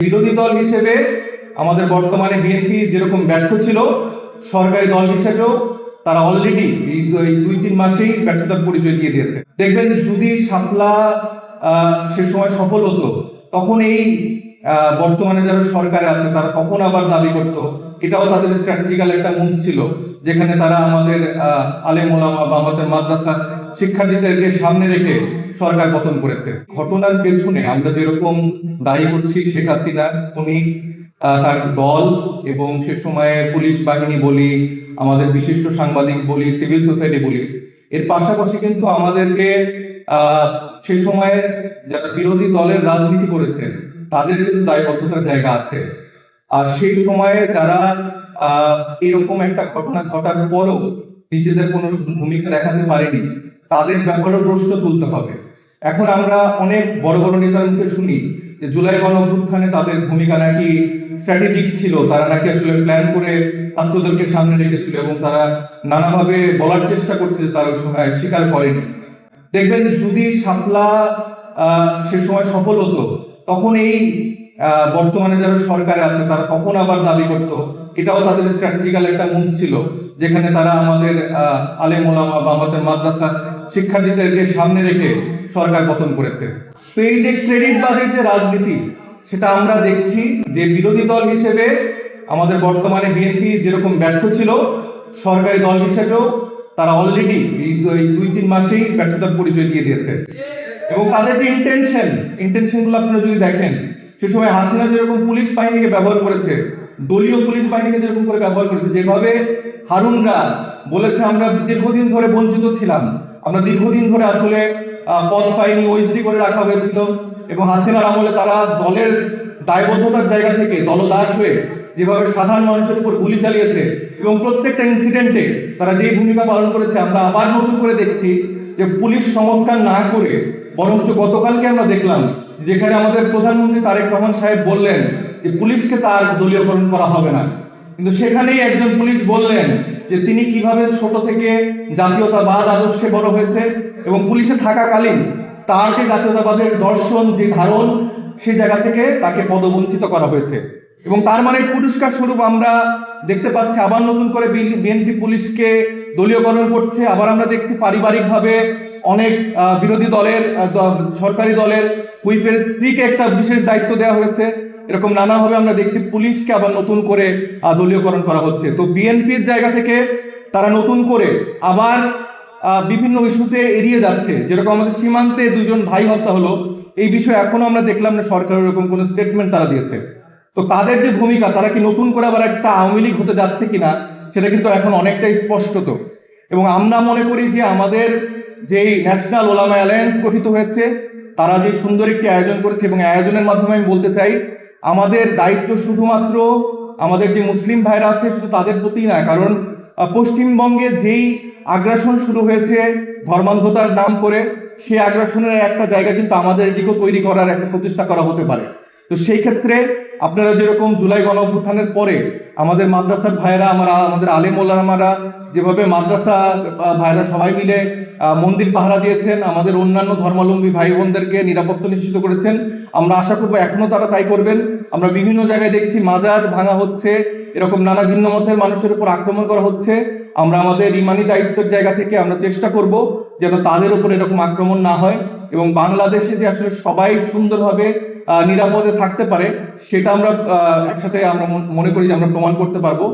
বিরোধী দল হিসেবে আমাদের বর্তমানে বিএনপি যেরকম ব্যর্থ ছিল, সরকারি দল হিসেবেও তারা অলরেডি এই 2-3 মাসেই ব্যর্থতার পরিচয় দিয়ে দিয়েছে। দেখবেন যদি শাপলা সে সময় সফল হতো, তখন এই বর্তমানে যারা সরকারে আছে তারা তখন আবার দাবি করত, এটাও তাদের স্ট্র্যাটেজিক্যাল একটা মুভ ছিল, যেখানে তারা আমাদের আলেম ওলামা বা আমাদের মাদ্রাসা শিক্ষার্থীদেরকে সামনে রেখে সরকার পতন করেছে। ঘটনার পেছনে আমরা যেরকম দায়ী করছি শেখ হাসিনা, উনি তার দল এবং সে সময়ে পুলিশ বাহিনী বলি, আমাদের বিশিষ্ট সাংবাদিক বলি, সিভিল সোসাইটি বলি, এর পাশাপাশি কিন্তু আমাদেরকে সে সময়ে যারা বিরোধী দলের রাজনীতি করেছে তাদের কিন্তু দায়বদ্ধতার জায়গা আছে। আর সেই সময়ে যারা এরকম একটা ঘটনা ঘটার পরও নিজেদের কোনো ভূমিকা দেখাতে পারেনি, তাদের ব্যাপারেও প্রশ্ন তুলতে হবে। এখন আমরা অনেক বড় বড় নেতার মুখে শুনি যে জুলাই গণঅভ্যুত্থানে তাদের ভূমিকা নাকি স্ট্র্যাটেজিক ছিল, তারা নাকি আসলে প্ল্যান করে ছাত্রদেরকে সামনে রেখেছিল এবং তারা নানাভাবে বলার চেষ্টা করছে যে তারা ওই সময় স্বীকার করেনি। দেখবেন যদি শাপলা সে সময় সফল হতো, তখন এই বর্তমানে যারা সরকারে আছে তারা তখন আবার দাবি করত, এটাও তাদের স্ট্র্যাটেজিক্যাল একটা মুভ ছিল, যেখানে তারা আমাদের আলেম ওলামা বা আমাদের মাদ্রাসা শিক্ষার্থীদেরকে সামনে রেখে সরকার পতন করেছে। তো এই যে ক্রেডিট বাজেট যে রাজনীতি, সেটা আমরা দেখছি যে বিরোধী দল হিসেবে আমাদের বর্তমানে বিএনপি যেরকম ব্যর্থ ছিল, সরকারি দল হিসেবেও তারা অলরেডি এই 2-3 মাসেই ব্যর্থতার পরিচয় দিয়ে দিয়েছে। এবং তাদের যে ইন্টেনশন গুলো আপনারা যদি দেখেন, সে সময় হাসিনা যেরকম পুলিশ বাহিনীকে ব্যবহার করেছে, দলীয় পুলিশ বাহিনীকে যেরকম করে ব্যবহার করেছে, যেভাবে হারুনরা বলেছে আমরা দীর্ঘদিন ধরে বঞ্চিত ছিলাম, আমরা দীর্ঘদিন ধরে আসলে পদ পাইনি, ওএসডি করে রাখা হয়েছিল, এবং হাসিনার আমলে তারা দলের দায়বদ্ধতার জায়গা থেকে দলদাস হয়ে যেভাবে সাধারণ মানুষের উপর গুলি চালিয়েছে এবং প্রত্যেকটা ইনসিডেন্টে তারা যে ভূমিকা পালন করেছে, আমরা আবার নতুন করে দেখছি যে পুলিশ সংস্কার না করে বরঞ্চ গতকালকে আমরা দেখলাম যেখানে আমাদের প্রধানমন্ত্রী তারেক রহমান সাহেব বললেন যে পুলিশকে তার দলীয়করণ করা হবে না, কিন্তু সেখানেই একজন পুলিশ বললেন যে তিনি কিভাবে ছোট থেকে জাতীয়তাবাদ আদর্শে বড় হয়েছে এবং পুলিশে থাকাকালীন তার যে জাতীয়তাবাদের দর্শন, যে ধারণ, সেই জায়গা থেকে তাকে পদবঞ্চিত করা হয়েছে। এবং তার মানে পুরস্কার স্বরূপ আমরা দেখতে পাচ্ছি আবার নতুন করে বিএনপি পুলিশকে দলীয়করণ করছে। আবার আমরা দেখছি পারিবারিকভাবে অনেক বিরোধী দলের সরকারি দলের হুইপের স্ত্রীকে একটা বিশেষ দায়িত্ব দেওয়া হয়েছে। এরকম নানাভাবে আমরা দেখছি পুলিশকে আবার নতুন করে দলীয়করণ করা হচ্ছে। তো বিএনপির জায়গা থেকে তারা নতুন করে আবার বিভিন্ন ইস্যুতে এড়িয়ে যাচ্ছে। যেরকম আমাদের সীমান্তে 2 জন ভাই হত্যা হলো, এই বিষয়ে এখনো আমরা দেখলাম না সরকার এরকম কোনো স্টেটমেন্ট তারা দিয়েছে। তো তাদের যে ভূমিকা, তারা কি নতুন করে আবার একটা আওয়ামী লীগ হতে যাচ্ছে কিনা, সেটা কিন্তু এখন অনেকটাই স্পষ্টত। এবং আমরা মনে করি যে আমাদের যেই ন্যাশনাল ওলামা অ্যালায়েন্স গঠিত হয়েছে, তারা যে সুন্দর একটি আয়োজন করেছে, এবং আয়োজনের মাধ্যমে আমি বলতে চাই আমাদের দায়িত্ব শুধুমাত্র আমাদের যে মুসলিম ভাইরা আছে শুধু তাদের প্রতি না, কারণ পশ্চিমবঙ্গে যেই আগ্রাসন শুরু হয়েছে ধর্মান্ধতার নাম করে, সেই আগ্রাসনের একটা জায়গা কিন্তু আমাদের এদিকেও তৈরি করার একটা প্রচেষ্টা করা হতে পারে। তো সেই ক্ষেত্রে আপনারা যেরকম জুলাই গণঅভ্যুত্থানের পরে আমাদের মাদ্রাসার ভাইরা, আমাদের আলেম ওলামারা যেভাবে মাদ্রাসা ভাইরা সবাই মিলে মন্দির পাহারা দিয়েছেন, আমাদের অন্যান্য ধর্মাবলম্বী ভাই বোনদেরকে নিরাপত্তা নিশ্চিত করেছেন, আমরা আশা করবো এখনো তারা তাই করবেন। আমরা বিভিন্ন জায়গায় দেখছি মাজার ভাঙা হচ্ছে, এরকম নানা ভিন্ন মতের মানুষের উপর আক্রমণ করা হচ্ছে। আমরা আমাদের ইমানি দায়িত্বের জায়গা থেকে আমরা চেষ্টা করব যেন তাদের উপর এরকম আক্রমণ না হয়, এবং বাংলাদেশে যে আসলে সবাই সুন্দরভাবে নিরাপদে থাকতে পারে, সেটা আমরা একসাথে আমরা মনে করি যে আমরা প্রমাণ করতে পারবো।